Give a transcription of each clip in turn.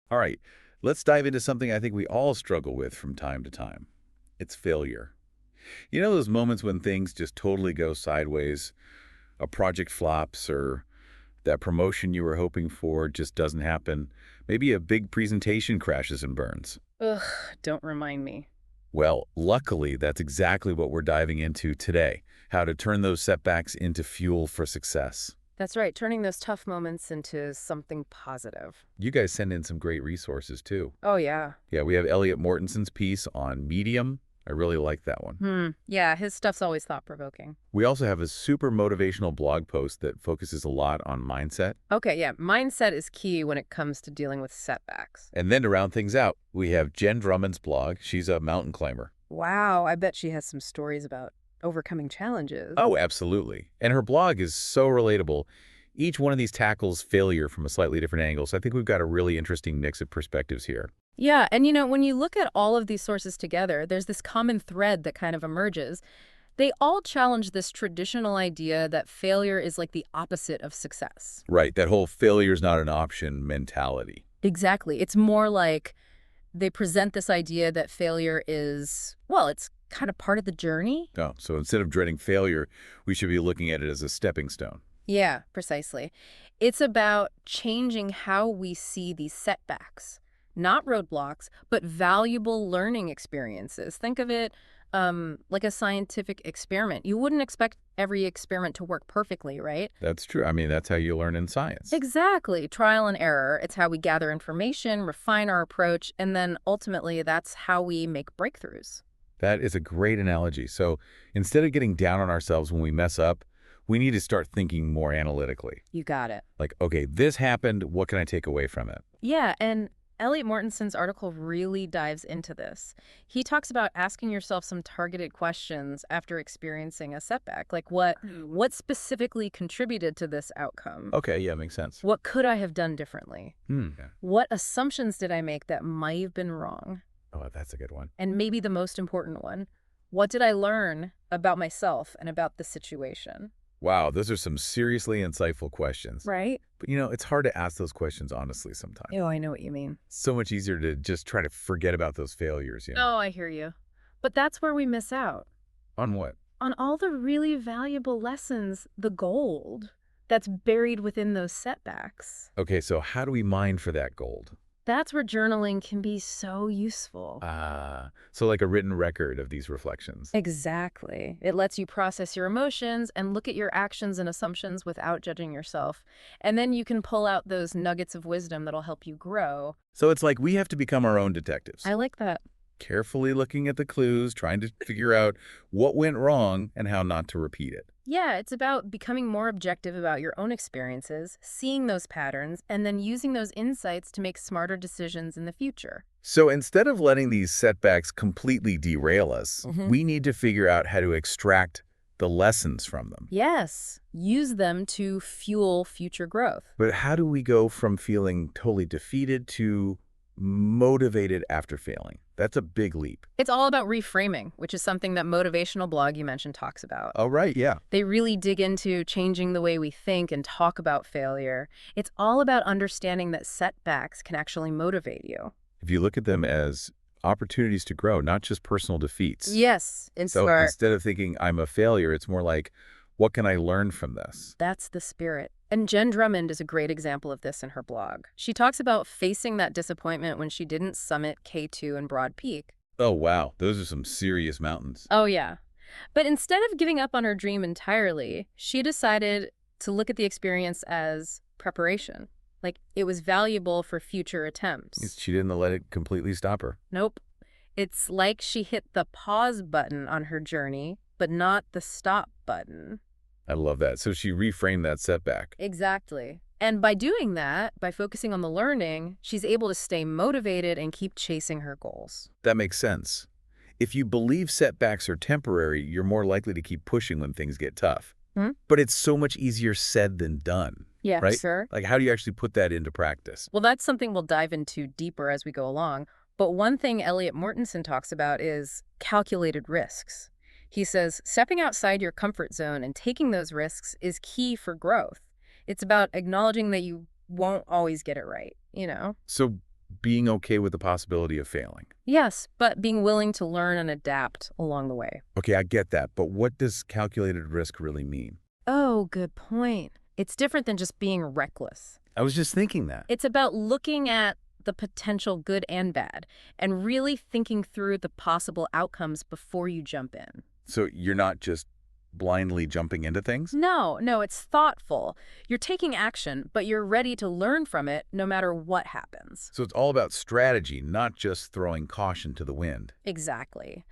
All right, let's dive into something I think we all struggle with from time to time. It's failure. You know those moments when things just totally go sideways, a project flops, or that promotion you were hoping for just doesn't happen. Maybe a big presentation crashes and burns. Ugh, don't remind me. Well, luckily, that's exactly what we're diving into today, how to turn those setbacks into fuel for success. That's right, turning those tough moments into something positive. You guys send in some great resources, too. Oh, yeah. Yeah, we have Elliot Mortenson's piece on Medium. I really like that one. Yeah, his stuff's always thought-provoking. We also have a super motivational blog post that focuses a lot on mindset. Okay, yeah, mindset is key when it comes to dealing with setbacks. And then to round things out, we have Jen Drummond's blog. She's a mountain climber. Wow, I bet she has some stories about overcoming challenges. Oh, absolutely. And her blog is so relatable. Each one of these tackles failure from a slightly different angle. So I think we've got a really interesting mix of perspectives here. Yeah, and when you look at all of these sources together, there's this common thread that kind of emerges. They all challenge this traditional idea that failure is like the opposite of success. Right. That whole failure's not an option mentality. Exactly. It's more like they present this idea that failure is, well, it's kind of part of the journey. Oh, so instead of dreading failure, we should be looking at it as a stepping stone. Yeah, precisely. It's about changing how we see these setbacks, not roadblocks, but valuable learning experiences. Think of it like a scientific experiment. You wouldn't expect every experiment to work perfectly, right? That's true. I mean, that's how you learn in science. Exactly. Trial and error. It's how we gather information, refine our approach, and then ultimately that's how we make breakthroughs. That is a great analogy. So instead of getting down on ourselves when we mess up, we need to start thinking more analytically. You got it. Like, okay, this happened. What can I take away from it? Yeah, and Elliot Mortenson's article really dives into this. He talks about asking yourself some targeted questions after experiencing a setback, like what specifically contributed to this outcome? Okay, yeah, makes sense. What could I have done differently? Yeah. What assumptions did I make that might have been wrong? Oh, that's a good one. And maybe the most important one, what did I learn about myself and about the situation? Wow, those are some seriously insightful questions. Right? But it's hard to ask those questions honestly sometimes. Oh, I know what you mean. So much easier to just try to forget about those failures. Oh, I hear you. But that's where we miss out. On what? On all the really valuable lessons, the gold that's buried within those setbacks. Okay, so how do we mine for that gold? That's where journaling can be so useful. So like a written record of these reflections. Exactly. It lets you process your emotions and look at your actions and assumptions without judging yourself. And then you can pull out those nuggets of wisdom that'll help you grow. So it's like we have to become our own detectives, I like that. carefully looking at the clues, trying to figure out what went wrong and how not to repeat it. Yeah, it's about becoming more objective about your own experiences, seeing those patterns, and then using those insights to make smarter decisions in the future. So instead of letting these setbacks completely derail us, we need to figure out how to extract the lessons from them. Yes, use them to fuel future growth. But how do we go from feeling totally defeated to motivated after failing? That's a big leap. It's all about reframing, which is something that motivational blog you mentioned talks about. Oh, right, yeah. They really dig into changing the way we think and talk about failure. It's all about understanding that setbacks can actually motivate you. If you look at them as opportunities to grow, not just personal defeats. Yes, in So smart. instead of thinking I'm a failure, it's more like, what can I learn from this? That's the spirit. And Jen Drummond is a great example of this in her blog. She talks about facing that disappointment when she didn't summit K2 and Broad Peak. Oh, wow. Those are some serious mountains. Oh, yeah. But instead of giving up on her dream entirely, she decided to look at the experience as preparation. Like, it was valuable for future attempts. She didn't let it completely stop her. Nope. It's like she hit the pause button on her journey, but not the stop button. I love that. So she reframed that setback. Exactly. And by doing that, by focusing on the learning, she's able to stay motivated and keep chasing her goals. That makes sense. If you believe setbacks are temporary, you're more likely to keep pushing when things get tough. Hmm? But it's so much easier said than done, Yeah, right? sure. Like, how do you actually put that into practice? Well, that's something we'll dive into deeper as we go along. But one thing Elliot Mortenson talks about is calculated risks. He says stepping outside your comfort zone and taking those risks is key for growth. It's about acknowledging that you won't always get it right. So being okay with the possibility of failing. Yes, but being willing to learn and adapt along the way. Okay, I get that, but what does calculated risk really mean? Oh, good point. It's different than just being reckless. I was just thinking that. It's about looking at the potential good and bad and really thinking through the possible outcomes before you jump in. So you're not just blindly jumping into things? No, no, it's thoughtful. You're taking action, but you're ready to learn from it no matter what happens. So it's all about strategy, not just throwing caution to the wind. Exactly.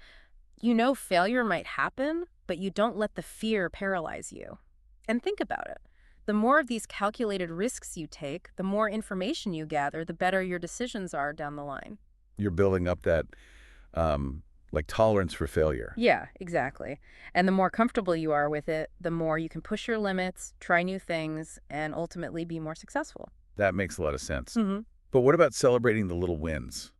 You know failure might happen, but you don't let the fear paralyze you. And think about it. The more of these calculated risks you take, the more information you gather, the better your decisions are down the line. You're building up that, like tolerance for failure. Yeah, exactly. And the more comfortable you are with it, the more you can push your limits, try new things, and ultimately be more successful. That makes a lot of sense. Mm-hmm. But what about celebrating the little wins?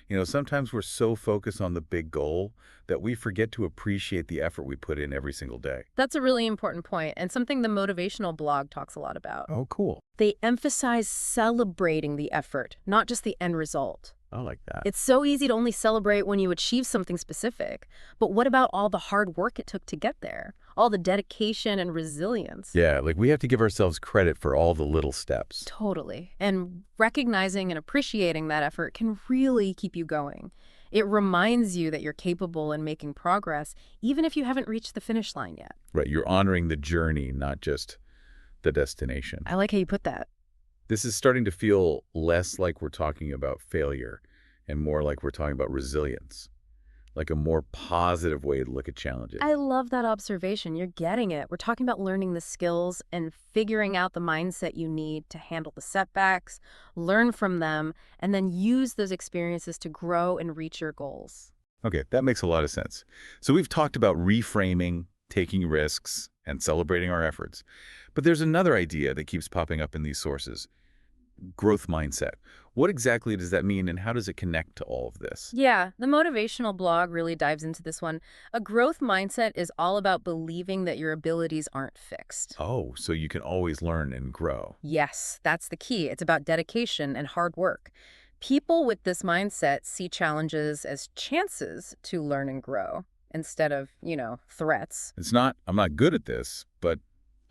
You know, sometimes we're so focused on the big goal that we forget to appreciate the effort we put in every single day. That's a really important point, and something the motivational blog talks a lot about. Oh, cool. They emphasize celebrating the effort, not just the end result. I like that. It's so easy to only celebrate when you achieve something specific. But what about all the hard work it took to get there? All the dedication and resilience? Yeah, like we have to give ourselves credit for all the little steps. Totally. And recognizing and appreciating that effort can really keep you going. It reminds you that you're capable and making progress, even if you haven't reached the finish line yet. Right, you're honoring the journey, not just the destination. I like how you put that. This is starting to feel less like we're talking about failure and more like we're talking about resilience, like a more positive way to look at challenges. I love that observation. You're getting it. We're talking about learning the skills and figuring out the mindset you need to handle the setbacks, learn from them, and then use those experiences to grow and reach your goals. Okay, that makes a lot of sense. So we've talked about reframing, taking risks, and celebrating our efforts. But there's another idea that keeps popping up in these sources: growth mindset. What exactly does that mean, and how does it connect to all of this? Yeah, the motivational blog really dives into this one. A growth mindset is all about believing that your abilities aren't fixed. Oh, so you can always learn and grow. Yes, that's the key. It's about dedication and hard work. People with this mindset see challenges as chances to learn and grow instead of, threats. It's not, I'm not good at this, but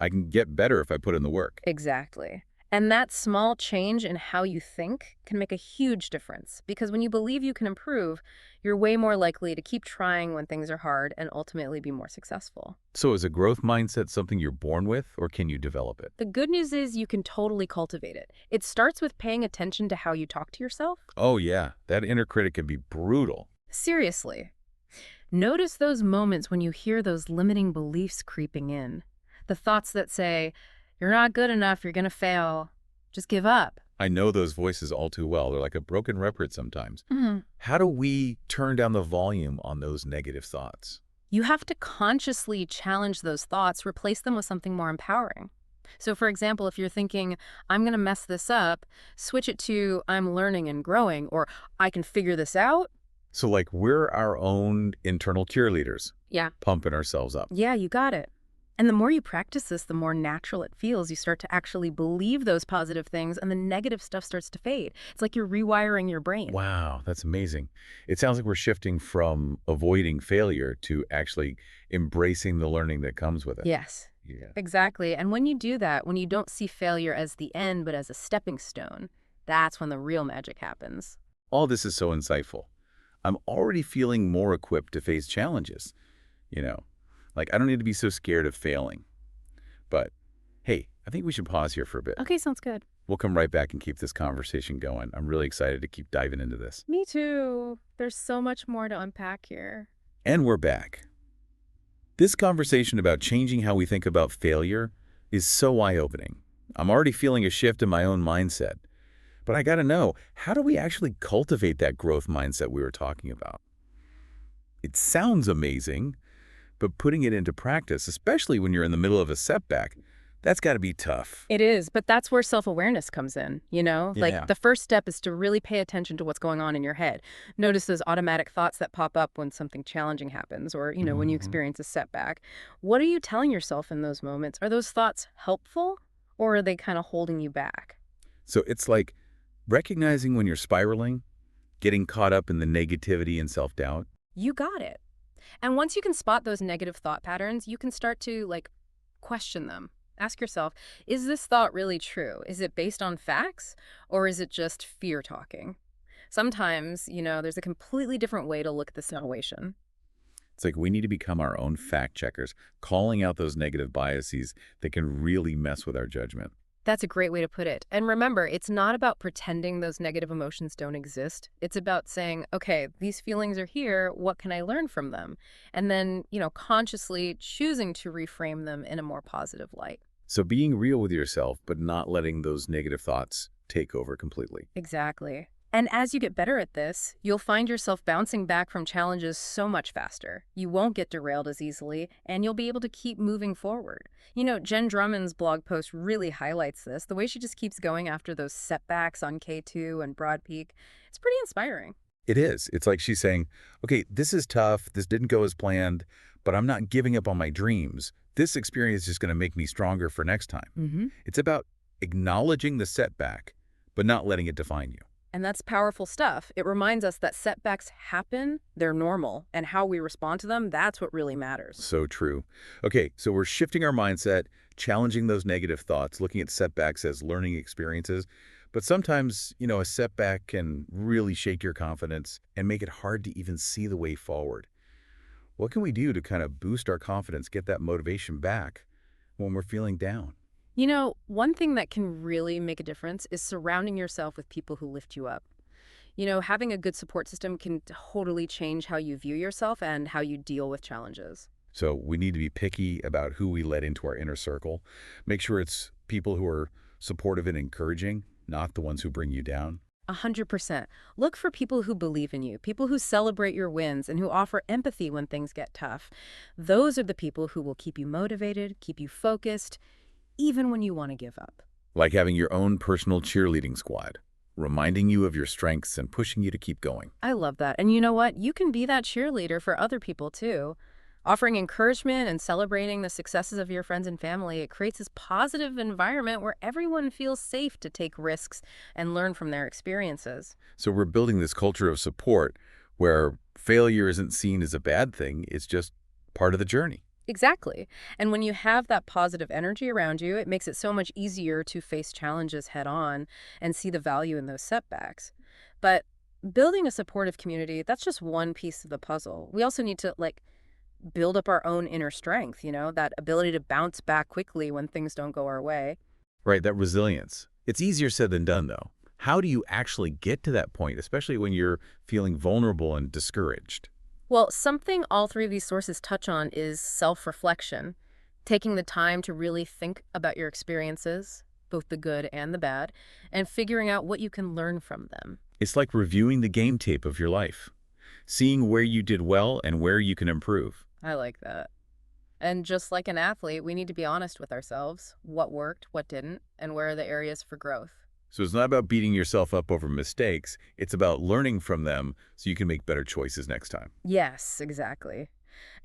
I can get better if I put in the work. Exactly. And that small change in how you think can make a huge difference, because when you believe you can improve, you're way more likely to keep trying when things are hard and ultimately be more successful. So is a growth mindset something you're born with, or can you develop it? The good news is you can totally cultivate it. It starts with paying attention to how you talk to yourself. Oh yeah, that inner critic can be brutal. Seriously. Notice those moments when you hear those limiting beliefs creeping in. The thoughts that say, you're not good enough, you're going to fail, just give up. I know those voices all too well. They're like a broken record sometimes. Mm-hmm. How do we turn down the volume on those negative thoughts? You have to consciously challenge those thoughts, replace them with something more empowering. So for example, if you're thinking, I'm going to mess this up, switch it to, I'm learning and growing, or I can figure this out. So like we're our own internal cheerleaders. Yeah. Pumping ourselves up. Yeah, you got it. And the more you practice this, the more natural it feels. You start to actually believe those positive things, and the negative stuff starts to fade. It's like you're rewiring your brain. Wow, that's amazing. It sounds like we're shifting from avoiding failure to actually embracing the learning that comes with it. Yes, Yeah. exactly. And when you do that, when you don't see failure as the end, but as a stepping stone, that's when the real magic happens. All this is so insightful. I'm already feeling more equipped to face challenges. Like I don't need to be so scared of failing. But hey, I think we should pause here for a bit. Okay, sounds good. We'll come right back and keep this conversation going. I'm really excited to keep diving into this. Me too. There's so much more to unpack here. And we're back. This conversation about changing how we think about failure is so eye-opening. I'm already feeling a shift in my own mindset. But I got to know, how do we actually cultivate that growth mindset we were talking about? It sounds amazing, but putting it into practice, especially when you're in the middle of a setback, that's got to be tough. It is, but that's where self-awareness comes in, Yeah. Like the first step is to really pay attention to what's going on in your head. Notice those automatic thoughts that pop up when something challenging happens or, when you experience a setback. What are you telling yourself in those moments? Are those thoughts helpful or are they kind of holding you back? So it's like Recognizing when you're spiraling, getting caught up in the negativity and self-doubt. You got it. And once you can spot those negative thought patterns, you can start to, question them. Ask yourself, is this thought really true? Is it based on facts, or is it just fear talking? Sometimes, there's a completely different way to look at the situation. It's like we need to become our own fact checkers, calling out those negative biases that can really mess with our judgment. That's a great way to put it. And remember, it's not about pretending those negative emotions don't exist. It's about saying, okay, these feelings are here. What can I learn from them? And then, consciously choosing to reframe them in a more positive light. So being real with yourself, but not letting those negative thoughts take over completely. Exactly. And as you get better at this, you'll find yourself bouncing back from challenges so much faster. You won't get derailed as easily, and you'll be able to keep moving forward. Jen Drummond's blog post really highlights this, the way she just keeps going after those setbacks on K2 and Broad Peak. It's pretty inspiring. It is. It's like she's saying, okay, this is tough. This didn't go as planned, but I'm not giving up on my dreams. This experience is going to make me stronger for next time. Mm-hmm. It's about acknowledging the setback, but not letting it define you. And that's powerful stuff. It reminds us that setbacks happen, they're normal, and how we respond to them, that's what really matters. So true. Okay, so we're shifting our mindset, challenging those negative thoughts, looking at setbacks as learning experiences. But sometimes, a setback can really shake your confidence and make it hard to even see the way forward. What can we do to kind of boost our confidence, get that motivation back when we're feeling down? One thing that can really make a difference is surrounding yourself with people who lift you up. Having a good support system can totally change how you view yourself and how you deal with challenges. So we need to be picky about who we let into our inner circle. Make sure it's people who are supportive and encouraging, not the ones who bring you down. 100%. Look for people who believe in you, people who celebrate your wins, and who offer empathy when things get tough. Those are the people who will keep you motivated, keep you focused, even when you want to give up. Like having your own personal cheerleading squad, reminding you of your strengths and pushing you to keep going. I love that. And you know what? You can be that cheerleader for other people too. Offering encouragement and celebrating the successes of your friends and family, it creates this positive environment where everyone feels safe to take risks and learn from their experiences. So we're building this culture of support where failure isn't seen as a bad thing, it's just part of the journey. Exactly. And when you have that positive energy around you, it makes it so much easier to face challenges head on and see the value in those setbacks. But building a supportive community, that's just one piece of the puzzle. We also need to build up our own inner strength, that ability to bounce back quickly when things don't go our way. Right, that resilience. It's easier said than done, though. How do you actually get to that point, especially when you're feeling vulnerable and discouraged? Well, something all three of these sources touch on is self-reflection, taking the time to really think about your experiences, both the good and the bad, and figuring out what you can learn from them. It's like reviewing the game tape of your life, seeing where you did well and where you can improve. I like that. And just like an athlete, we need to be honest with ourselves, what worked, what didn't, and where are the areas for growth. So it's not about beating yourself up over mistakes. It's about learning from them so you can make better choices next time. Yes, exactly.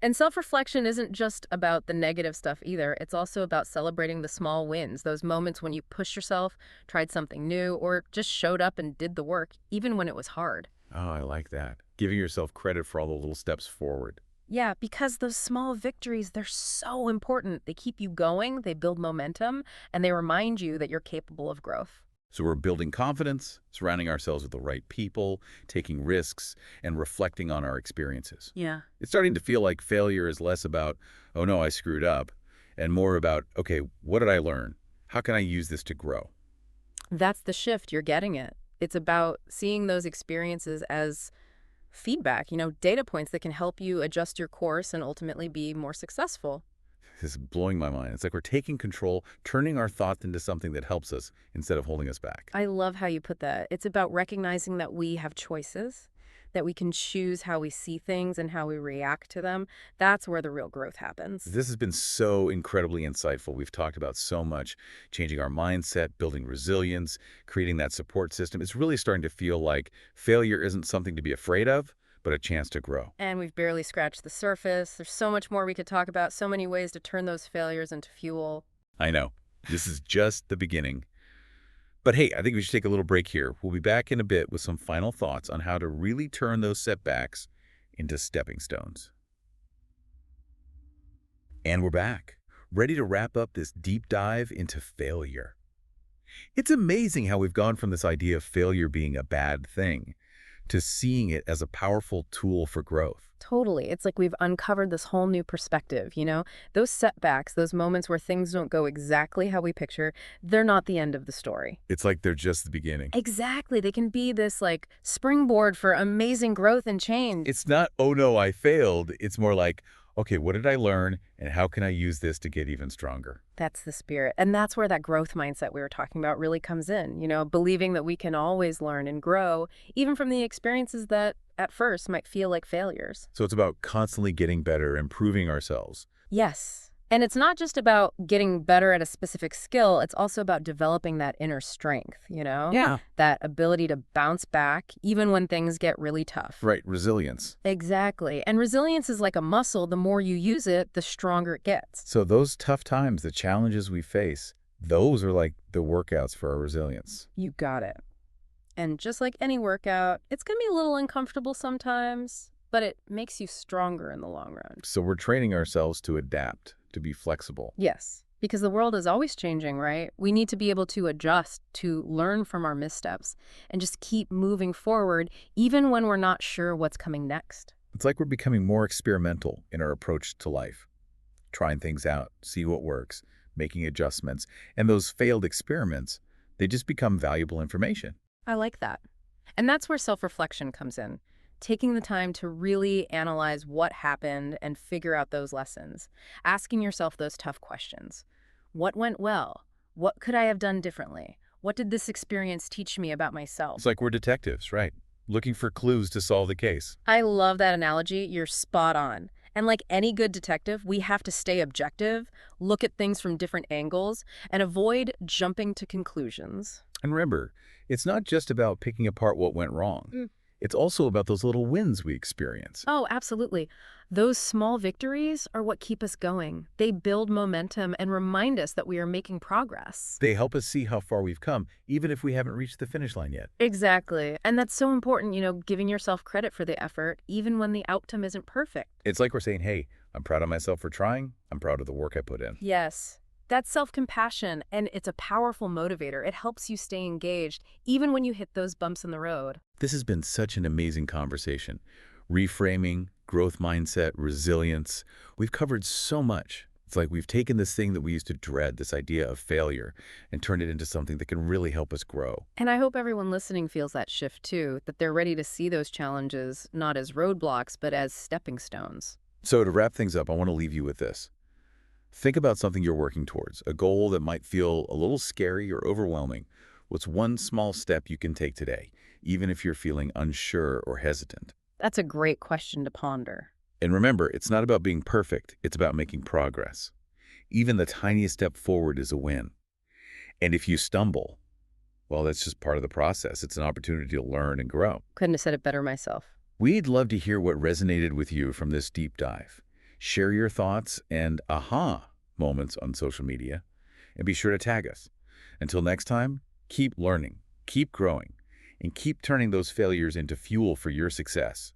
And self-reflection isn't just about the negative stuff either. It's also about celebrating the small wins, those moments when you pushed yourself, tried something new, or just showed up and did the work, even when it was hard. Oh, I like that. Giving yourself credit for all the little steps forward. Yeah, because those small victories, they're so important. They keep you going, they build momentum, and they remind you that you're capable of growth. So we're building confidence, surrounding ourselves with the right people, taking risks, and reflecting on our experiences. Yeah. It's starting to feel like failure is less about, oh no, I screwed up, and more about, okay, what did I learn? How can I use this to grow? That's the shift, you're getting it. It's about seeing those experiences as feedback, data points that can help you adjust your course and ultimately be more successful. This is blowing my mind. It's like we're taking control, turning our thoughts into something that helps us instead of holding us back. I love how you put that. It's about recognizing that we have choices, that we can choose how we see things and how we react to them. That's where the real growth happens. This has been so incredibly insightful. We've talked about so much, changing our mindset, building resilience, creating that support system. It's really starting to feel like failure isn't something to be afraid of, but a chance to grow. And we've barely scratched the surface. There's so much more we could talk about, so many ways to turn those failures into fuel. I know. This is just the beginning. But hey, I think we should take a little break here. We'll be back in a bit with some final thoughts on how to really turn those setbacks into stepping stones. And we're back, ready to wrap up this deep dive into failure. It's amazing how we've gone from this idea of failure being a bad thing to seeing it as a powerful tool for growth. Totally. It's like we've uncovered this whole new perspective, you know? Those setbacks, those moments where things don't go exactly how we picture, they're not the end of the story. It's like they're just the beginning. Exactly. They can be this like springboard for amazing growth and change. It's not, oh no, I failed. It's more like, okay, what did I learn and how can I use this to get even stronger? That's the spirit. And that's where that growth mindset we were talking about really comes in, you know, believing that we can always learn and grow, even from the experiences that at first might feel like failures. So it's about constantly getting better, improving ourselves. Yes. And it's not just about getting better at a specific skill, it's also about developing that inner strength, you know? Yeah. That ability to bounce back even when things get really tough. Right, resilience. Exactly. And resilience is like a muscle. The more you use it, the stronger it gets. So those tough times, the challenges we face, those are like the workouts for our resilience. You got it. And just like any workout, it's going to be a little uncomfortable sometimes, but it makes you stronger in the long run. So we're training ourselves to adapt, to be flexible. Yes, because the world is always changing, right? We need to be able to adjust, to learn from our missteps, and just keep moving forward, even when we're not sure what's coming next. It's like we're becoming more experimental in our approach to life, trying things out, see what works, making adjustments. And those failed experiments, they just become valuable information. I like that. And that's where self-reflection comes in. Taking the time to really analyze what happened and figure out those lessons. Asking yourself those tough questions. What went well? What could I have done differently? What did this experience teach me about myself? It's like we're detectives, right? Looking for clues to solve the case. I love that analogy. You're spot on. And like any good detective, we have to stay objective, look at things from different angles, and avoid jumping to conclusions. And remember, it's not just about picking apart what went wrong. It's also about those little wins we experience. Oh, absolutely. Those small victories are what keep us going. They build momentum and remind us that we are making progress. They help us see how far we've come, even if we haven't reached the finish line yet. Exactly. And that's so important, you know, giving yourself credit for the effort, even when the outcome isn't perfect. It's like we're saying, hey, I'm proud of myself for trying. I'm proud of the work I put in. Yes. That's self-compassion, and it's a powerful motivator. It helps you stay engaged, even when you hit those bumps in the road. This has been such an amazing conversation. Reframing, growth mindset, resilience. We've covered so much. It's like we've taken this thing that we used to dread, this idea of failure, and turned it into something that can really help us grow. And I hope everyone listening feels that shift too, that they're ready to see those challenges not as roadblocks, but as stepping stones. So to wrap things up, I want to leave you with this. Think about something you're working towards, a goal that might feel a little scary or overwhelming. What's one small step you can take today, even if you're feeling unsure or hesitant? That's a great question to ponder. And remember, it's not about being perfect, it's about making progress. Even the tiniest step forward is a win. And if you stumble, well, that's just part of the process. It's an opportunity to learn and grow. Couldn't have said it better myself. We'd love to hear what resonated with you from this deep dive. Share your thoughts and aha moments on social media, and be sure to tag us. Until next time, keep learning, keep growing, and keep turning those failures into fuel for your success.